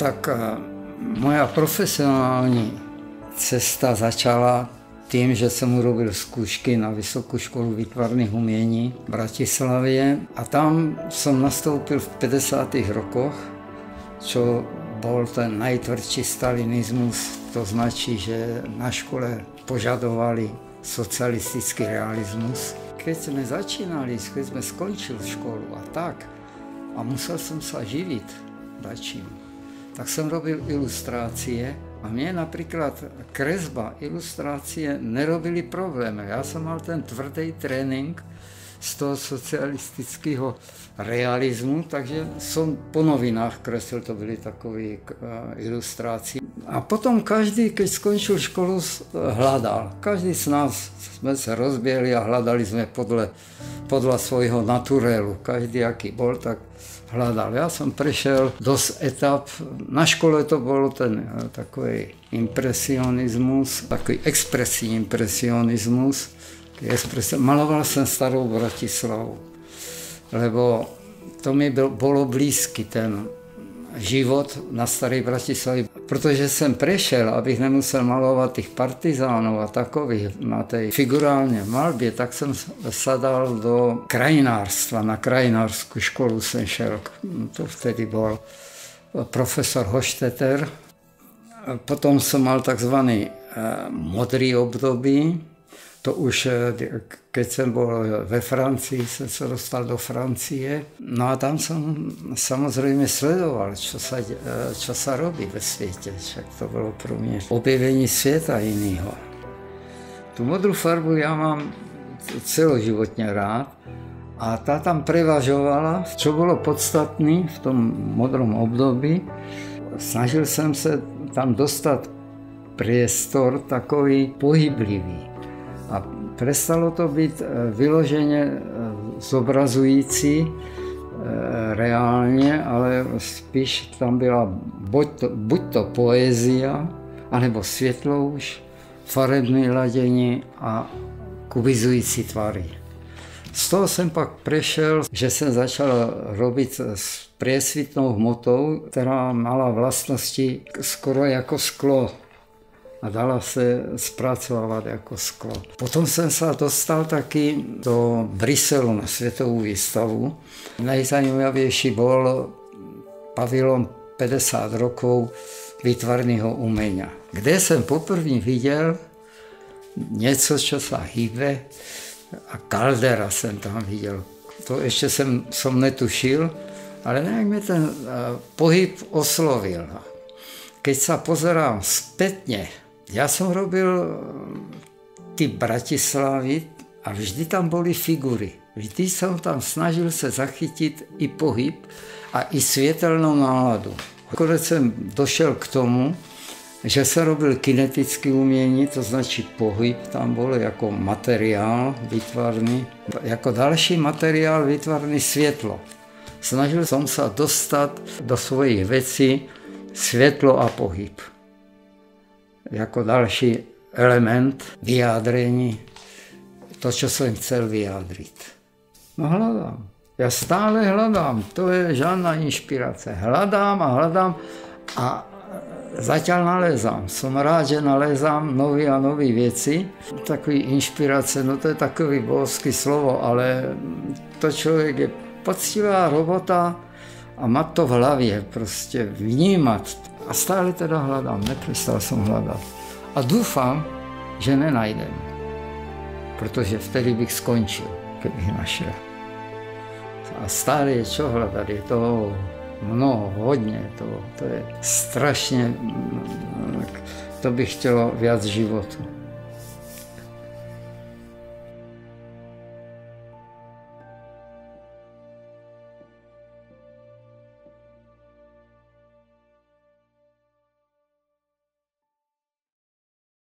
Tak moja profesionální cesta začala tím, že jsem urobil skúšky na Vysokou školu výtvarných umění v Bratislavě a tam jsem nastoupil v 50. rokoch, čo bol ten najtvrdší stalinismus, to značí, že na škole požadovali socialistický realizmus. Keď jsme začínali, keď jsme skončili školu a tak, a musel jsem se živit dačím, tak jsem robil ilustrácie a mne napríklad kresba, ilustrácie nerobili problém. Ja som mal ten tvrdý trénink z toho socialistického realizmu, takže som po novinách kreslil, to byly takové ilustrácie. A potom každý, keď skončil školu, hľadal. Každý z nás sme sa rozbiehli a hľadali sme podľa svojho naturelu. Každý, aký bol, tak hľadal. Ja som prešiel dosť etap. Na škole to bol ten takový impresionizmus, takový expresívny impresionizmus. Maloval som starou Bratislavu, lebo to mi bolo blízky ten život na starej Bratislavi, protože jsem prešel, abych nemusel malovat těch partizánov a takových na té figurálně malbě, tak jsem sa dal do krajinárstva, na krajinárskou školu jsem šel, to vtedy byl profesor Hošteter. Potom jsem mal takzvaný modrý období, to už, keď jsem byl ve Francii, jsem se dostal do Francie. No a tam jsem samozřejmě sledoval, čo sa robí ve světě. Však to bylo pro mě objevení světa jiného. Tu modrou farbu já mám celoživotně rád a ta tam prevažovala, čo bylo podstatné v tom modrom období. Snažil jsem se tam dostat priestor takový pohyblivý. A prestalo to být vyloženě zobrazující reálně, ale spíš tam byla buď to poézia, anebo světlouš, farebné ladění a kubizující tvary. Z toho jsem pak prešel, že jsem začal robit s priesvitnou hmotou, která mala vlastnosti skoro jako sklo. A dala se zpracovávat jako sklo. Potom jsem se dostal taky do Bruselu na světovou výstavu. Nejzajímavější byl pavilon 50 rokov výtvarného umění, kde jsem poprvé viděl něco, co se hýbe, a Caldera jsem tam viděl. To ještě jsem netušil, ale nějak mě ten pohyb oslovil. Keď se pozerám zpětně, ja som robil ty Bratislavy a vždy tam boli figury. Vždy som tam snažil se zachytit i pohyb a i světelnou náladu. Nakonec jsem došel k tomu, že se robil kinetické umění, to značí pohyb, tam bylo jako materiál výtvarný. Jako další materiál výtvarný světlo. Snažil jsem se dostat do svojich věcí světlo a pohyb. Jako další element vyjádření, to, co jsem chcel vyjádřit. No hledám. Já stále hledám, to je žádná inspirace. Hledám a zatiaľ nalézám. Jsem rád, že nalézám nové a nové věci. Takový inspirace, no to je takový božský slovo, ale to člověk je poctivá robota a má to v hlavě, prostě vnímat. A stále teda hledám, neprestal jsem hledat. A doufám, že nenajdem, protože vtedy bych skončil, kdybych našel. A stále je čo hledat, je toho mnoho, hodně, to je strašně, to bych chtělo viac životu.